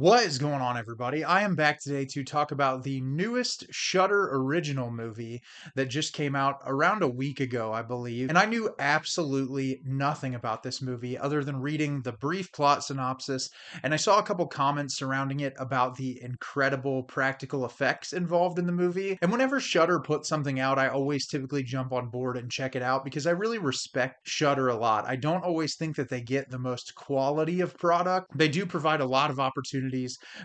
What is going on, everybody? I am back today to talk about the newest Shudder original movie that just came out around a week ago, I believe. And I knew absolutely nothing about this movie other than reading the brief plot synopsis. And I saw a couple comments surrounding it about the incredible practical effects involved in the movie. And whenever Shudder puts something out, I always typically jump on board and check it out because I really respect Shudder a lot. I don't always think that they get the most quality of product. They do provide a lot of opportunities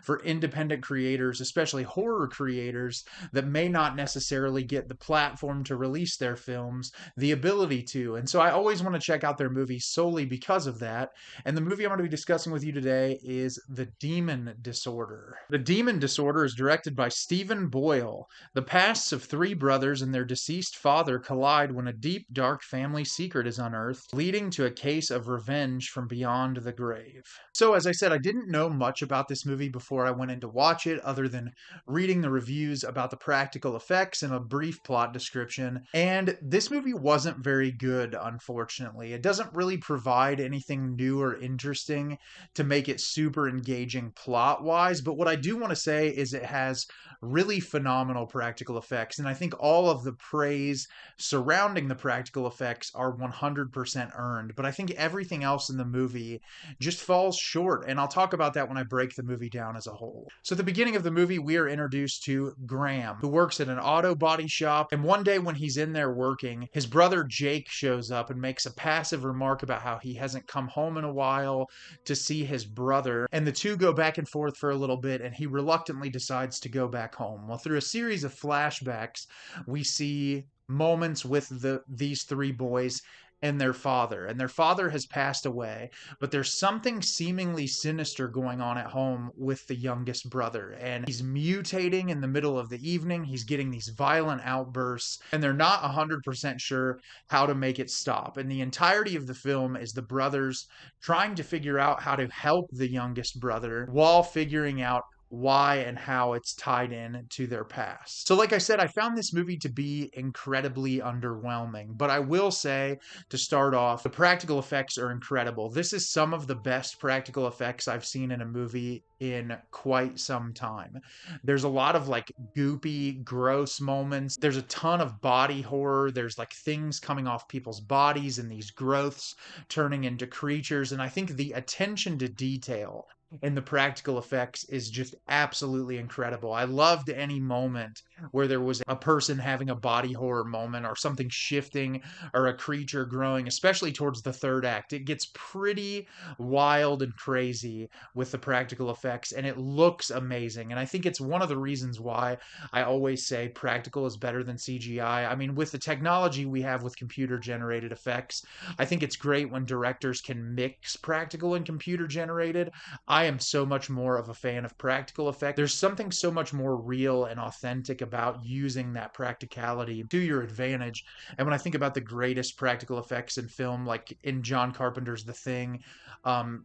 for independent creators, especially horror creators that may not necessarily get the platform to release their films, the ability to. And so I always want to check out their movies solely because of that. And the movie I'm going to be discussing with you today is The Demon Disorder. The Demon Disorder is directed by Stephen Boyle. The pasts of three brothers and their deceased father collide when a deep, dark family secret is unearthed, leading to a case of revenge from beyond the grave. So, as I said, I didn't know much about this movie before I went in to watch it, other than reading the reviews about the practical effects and a brief plot description. And this movie wasn't very good, unfortunately. It doesn't really provide anything new or interesting to make it super engaging plot wise. But what I do want to say is it has really phenomenal practical effects. And I think all of the praise surrounding the practical effects are 100% earned. But I think everything else in the movie just falls short. And I'll talk about that when I break the movie down as a whole. So at the beginning of the movie, we are introduced to Graham, who works at an auto body shop. And one day when he's in there working, his brother Jake shows up and makes a passive remark about how he hasn't come home in a while to see his brother. And the two go back and forth for a little bit, and he reluctantly decides to go back home. Well, through a series of flashbacks, we see moments with these three boys and their father has passed away, but there's something seemingly sinister going on at home with the youngest brother, and he's mutating in the middle of the evening. He's getting these violent outbursts, and they're not 100% sure how to make it stop. And the entirety of the film is the brothers trying to figure out how to help the youngest brother while figuring out why and how it's tied in to their past. So, like I said, I found this movie to be incredibly underwhelming, but I will say, to start off, the practical effects are incredible. This is some of the best practical effects I've seen in a movie in quite some time. There's a lot of like goopy, gross moments. There's a ton of body horror. There's like things coming off people's bodies and these growths turning into creatures. And I think the attention to detail and the practical effects is just absolutely incredible. I loved any moment where there was a person having a body horror moment or something shifting or a creature growing, especially towards the third act. It gets pretty wild and crazy with the practical effects, and it looks amazing. And I think it's one of the reasons why I always say practical is better than CGI. I mean, with the technology we have with computer generated effects, I think it's great when directors can mix practical and computer generated. I am so much more of a fan of practical effect. There's something so much more real and authentic about using that practicality to your advantage. And when I think about the greatest practical effects in film, like in John Carpenter's The Thing,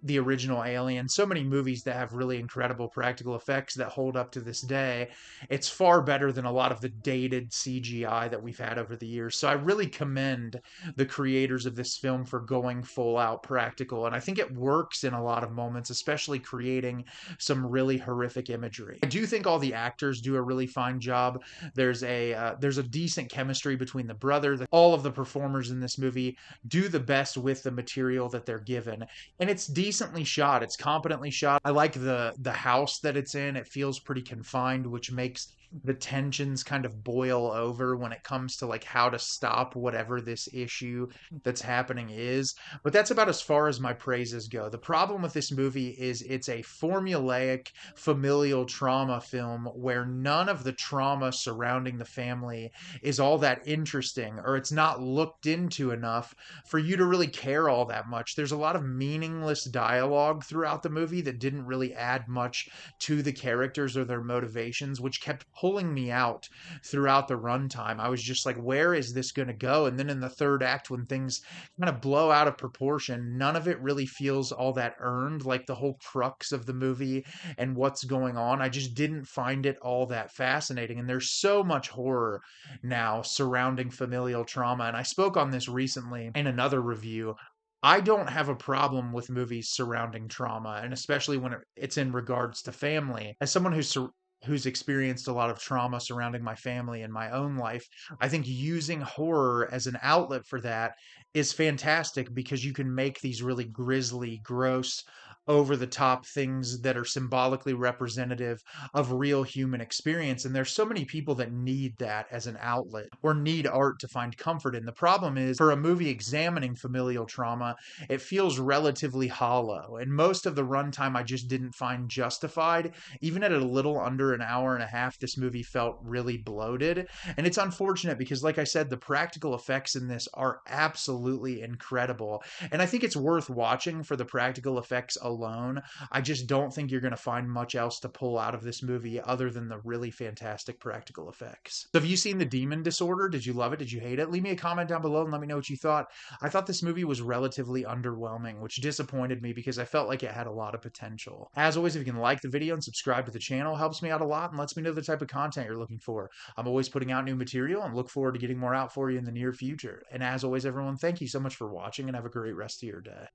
the original Alien, so many movies that have really incredible practical effects that hold up to this day, it's far better than a lot of the dated CGI that we've had over the years. So I really commend the creators of this film for going full out practical. And I think it works in a lot of moments, especially creating some really horrific imagery. I do think all the actors do a really fine job. There's a decent chemistry between the brother. All of the performers in this movie do the best with the material that they're given, and it's decently shot. It's competently shot. I like the house that it's in. It feels pretty confined, which makes the tensions kind of boil over when it comes to like how to stop whatever this issue that's happening is. But that's about as far as my praises go. The problem with this movie is it's a formulaic familial trauma film where none of the trauma surrounding the family is all that interesting, or it's not looked into enough for you to really care all that much. There's a lot of meaningless dialogue throughout the movie that didn't really add much to the characters or their motivations, which kept pulling me out throughout the runtime. I was just like, where is this going to go? And then in the third act, when things kind of blow out of proportion, none of it really feels all that earned, like the whole crux of the movie and what's going on. I just didn't find it all that fascinating. And there's so much horror now surrounding familial trauma. And I spoke on this recently in another review I don't have a problem with movies surrounding trauma, and especially when it's in regards to family. As someone who's experienced a lot of trauma surrounding my family and my own life, I think using horror as an outlet for that is fantastic because you can make these really grisly, gross, over the top things that are symbolically representative of real human experience. And there's so many people that need that as an outlet or need art to find comfort in. The problem is for a movie examining familial trauma, it feels relatively hollow. And most of the runtime I just didn't find justified. Even at a little under an hour and a half, this movie felt really bloated. And it's unfortunate because, like I said, the practical effects in this are absolutely incredible. And I think it's worth watching for the practical effects alone. I just don't think you're going to find much else to pull out of this movie other than the really fantastic practical effects. So, have you seen The Demon Disorder? Did you love it? Did you hate it? Leave me a comment down below and let me know what you thought. I thought this movie was relatively underwhelming, which disappointed me because I felt like it had a lot of potential. As always, if you can like the video and subscribe to the channel, helps me out a lot and lets me know the type of content you're looking for. I'm always putting out new material and look forward to getting more out for you in the near future. And as always, everyone, thank you so much for watching and have a great rest of your day.